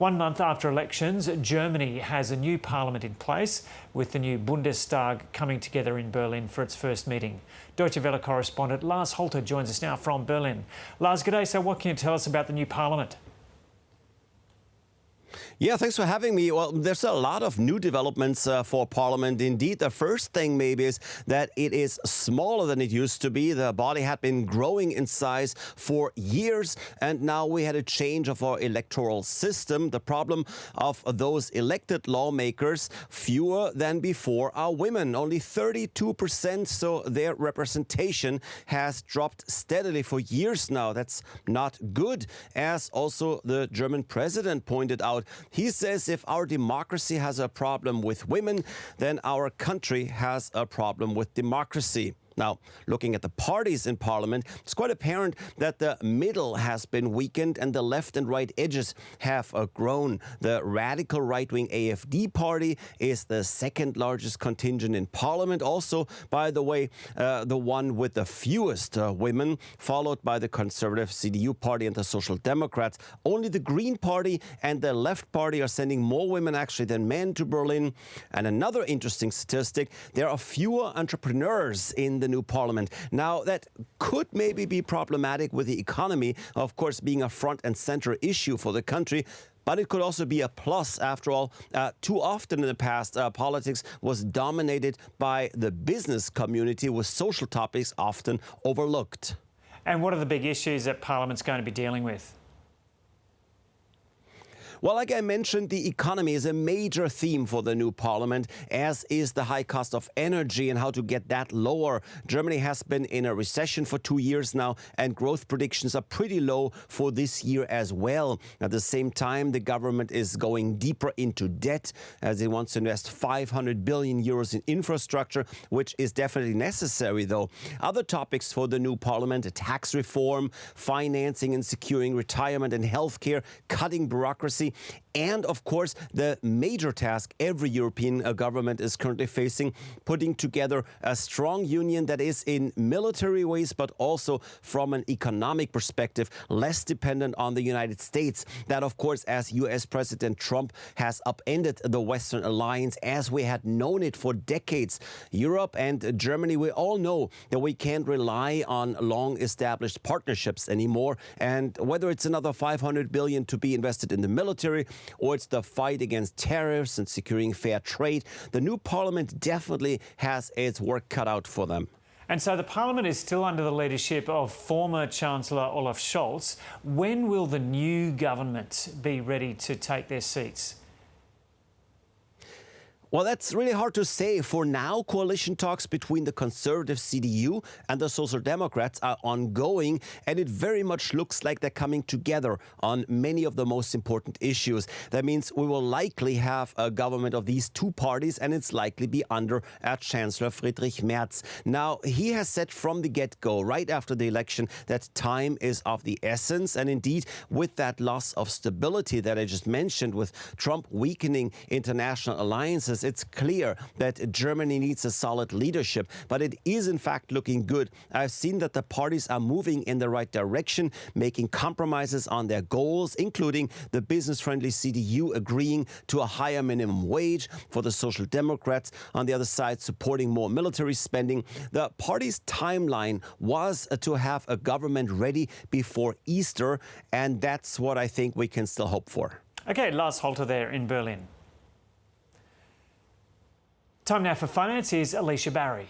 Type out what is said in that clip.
1 month after elections, Germany has a new parliament in place, with the new Bundestag coming together in Berlin for its first meeting. Deutsche Welle correspondent Lars Halter joins us now from Berlin. Lars, g'day. So what can you tell us about the new parliament? Yeah, thanks for having me. Well, there's a lot of new developments for Parliament. Indeed, the first thing maybe is that it is smaller than it used to be. The body had been growing in size for years, and now we had a change of our electoral system. The problem of those elected lawmakers, fewer than before, are women, only 32%, so their representation has dropped steadily for years now. That's not good, as also the German president pointed out. He says if our democracy has a problem with women, then our country has a problem with democracy. Now, looking at the parties in Parliament, it's quite apparent that the middle has been weakened and the left and right edges have grown. The radical right-wing AfD party is the second largest contingent in Parliament. Also, by the way, the one with the fewest women, followed by the conservative CDU party and the Social Democrats. Only the Green Party and the Left Party are sending more women actually than men to Berlin. And another interesting statistic, there are fewer entrepreneurs in the new parliament. Now, that could maybe be problematic with the economy, of course, being a front and center issue for the country. But it could also be a plus. After all, too often in the past, politics was dominated by the business community, with social topics often overlooked. And what are the big issues that Parliament's going to be dealing with? Well, like I mentioned, the economy is a major theme for the new parliament, as is the high cost of energy and how to get that lower. Germany has been in a recession for 2 years now, and growth predictions are pretty low for this year as well. At the same time, the government is going deeper into debt, as it wants to invest 500 billion euros in infrastructure, which is definitely necessary, though. Other topics for the new parliament: tax reform, financing and securing retirement and healthcare, cutting bureaucracy, and, of course, the major task every European government is currently facing: putting together a strong union that is, in military ways, but also from an economic perspective, less dependent on the United States. That, of course, as US President Trump has upended the Western alliance as we had known it for decades. Europe and Germany, we all know that we can't rely on long-established partnerships anymore. And whether it's another 500 billion to be invested in the military, or it's the fight against tariffs and securing fair trade, the new parliament definitely has its work cut out for them. And so the parliament is still under the leadership of former Chancellor Olaf Scholz. When will the new government be ready to take their seats? Well, that's really hard to say. For now, coalition talks between the conservative CDU and the Social Democrats are ongoing, and it very much looks like they're coming together on many of the most important issues. That means we will likely have a government of these two parties, and it's likely be under Chancellor Friedrich Merz. Now, he has said from the get-go, right after the election, that time is of the essence. And indeed, with that loss of stability that I just mentioned, with Trump weakening international alliances, it's clear that Germany needs a solid leadership, but it is in fact looking good. I've seen that the parties are moving in the right direction, making compromises on their goals, including the business-friendly CDU agreeing to a higher minimum wage, for the Social Democrats on the other side supporting more military spending. The party's timeline was to have a government ready before Easter, and that's what I think we can still hope for. Okay, Lars Halter there in Berlin. Time now for finance. Here's Alicia Barry.